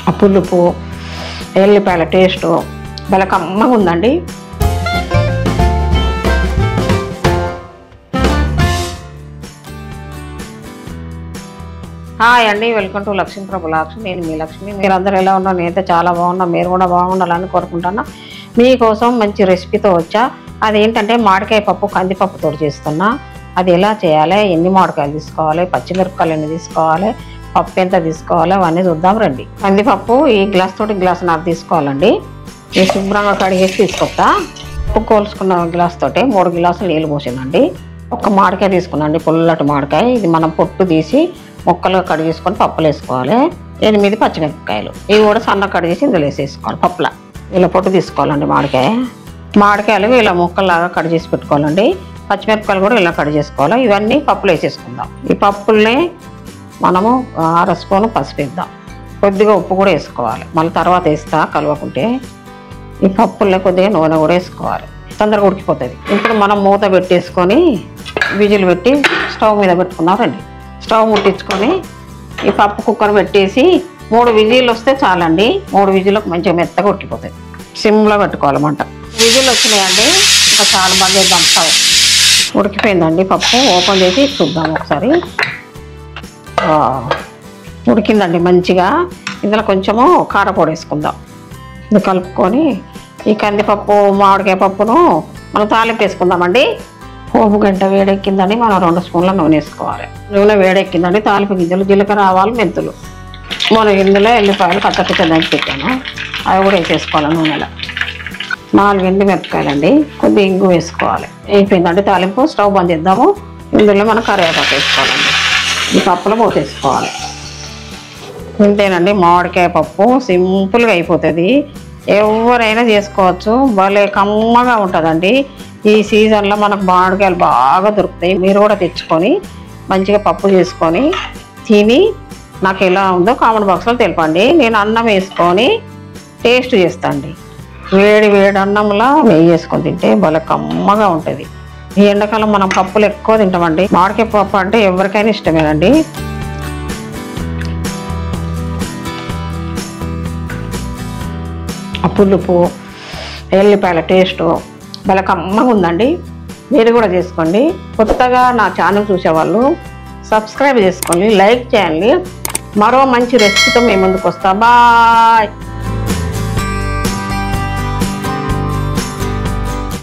ఆ పులుపు ఎల్లిపాయల టేస్టు భలే కమ్మగా ఉందండి. హాయ్ అండి, వెల్కమ్ టు లక్ష్మీ ప్రభు లాక్స్. నేను మీ లక్ష్మి. మీరందరూ ఎలా ఉన్నారు? నేనైతే చాలా బాగున్నా. మీరు కూడా బాగుండాలని కోరుకుంటున్నా. మీకోసం మంచి రెసిపీతో వచ్చా. అదేంటంటే మామిడికాయ పప్పు కందిపప్పుతో చేస్తున్నా. అది ఎలా చేయాలి, ఎన్ని మామిడికాయలు తీసుకోవాలి, పచ్చిమిరపకాయలు ఎన్ని తీసుకోవాలి, పప్పు ఎంత తీసుకోవాలి, అవన్నీ చూద్దాం రండి. కందిపప్పు ఈ గ్లాస్ తోటి గ్లాస్ నాకు తీసుకోవాలండి. నేను శుభ్రంగా కడిగేసి తీసుకొస్తా. ఉప్పు కోల్చుకున్న గ్లాస్ తోటి 3 గ్లాసులు నీళ్ళు పోసిందండి. ఒక మామిడికాయ తీసుకున్నాండి, పుల్లటి మామిడికాయ. ఇది మనం పొట్టు తీసి ముక్కలుగా కడిగేసుకొని పప్పులు వేసుకోవాలి. 8 పచ్చిమిరపకాయలు, ఇవి కూడా సన్న కడిగేసి ఇందులో వేసేసుకోవాలి. పప్పుల ఇలా పొట్టు తీసుకోవాలండి. మామిడికాయలు ఇలా ముక్కల్లాగా కట్ చేసి పెట్టుకోవాలండి. పచ్చిమిరపకాయలు కూడా ఇలా కట్ చేసుకోవాలి. ఇవన్నీ పప్పులు వేసేసుకుందాం. ఈ పప్పుల్ని మనము 1/2 స్పూను పసుపు వేద్దాం. కొద్దిగా ఉప్పు కూడా వేసుకోవాలి. మళ్ళీ తర్వాత వేస్తా కలవకుంటే. ఈ పప్పుల్ని కొద్దిగా నూనె కూడా వేసుకోవాలి, తొందరగా ఉడికిపోతుంది. ఇప్పుడు మనం మూత పెట్టేసుకొని విజిల్ పెట్టి స్టవ్ మీద పెట్టుకుందాం రండి. స్టవ్ ముట్టించుకొని ఈ పప్పు కుక్కర్ పెట్టేసి 3 విజిల్ వస్తే చాలండి. 3 విజిల్లకు మంచిగా మెత్తగా ఉడికిపోతుంది. సిమ్లో పెట్టుకోవాలన్నమాట. విజిల్ వచ్చినాయండి, ఇంకా చాలా బంద్ చేద్దాం. స్టవ్ ఉడికిపోయిందండి. పప్పు ఓపెన్ చేసి చూద్దాం ఒకసారి. ఉడికిందండి మంచిగా. ఇందులో కొంచెము కారపొడి వేసుకుందాం. ఇది కలుపుకొని ఈ కందిపప్పు మామిడికాయ పప్పును మనం తాలింపు వేసుకుందామండి. పోపు గంట వేడెక్కిందని మనం 2 స్పూన్ల నూనె వేసుకోవాలి. నూనె వేడెక్కిందండి. తాలింపు గింజలు, జీలకర్ర, ఆవాలు, మెంతులు, మనం ఇందులో ఎల్లిపాయలు కచ్చపిచ్చ దంచి పెట్టాను, అవి కూడా వేసేసుకోవాలి నూనెలో. 4 ఎండుమిరపకాయలండి, కొద్దిగా ఇంగు వేసుకోవాలి. అయిపోయిందండి తాలింపు. స్టవ్ బంద్ చేద్దాము. ఇందులో మనం కరివేపాకు వేసుకోవాలండి. ఈ పప్పులో పోసేసుకోవాలి. ఇంతేనండి మామిడికాయ పప్పు. సింపుల్గా అయిపోతుంది. ఎవరైనా చేసుకోవచ్చు. భలే కమ్మగా ఉంటుందండి. ఈ సీజన్లో మనకు మామిడికాయలు బాగా దొరుకుతాయి. మీరు కూడా తెచ్చుకొని మంచిగా పప్పు చేసుకొని తిని నాకు ఎలా ఉందో కామెంట్ బాక్స్లో తెలపండి. నేను అన్నం వేసుకొని టేస్ట్ చేస్తాండి. వేడి అన్నంలో నెయ్యి వేసుకొని తింటే భలే కమ్మగా ఉంటుంది. ఈ ఎండాకాలం మనం పప్పులు ఎక్కువ తింటామండి. మామిడికాయ పప్పు అంటే ఎవరికైనా ఇష్టమేనండి. ఆ పులుపు ఎల్లిపాయల టేస్టు భలే కమ్మగా ఉందండి. మీరు కూడా చేసుకోండి. కొత్తగా నా ఛానల్ చూసేవాళ్ళు సబ్స్క్రైబ్ చేసుకోండి, లైక్ చేయండి. మరో మంచి రెసిపీతో మేము ముందుకు వస్తాం. బాయ్.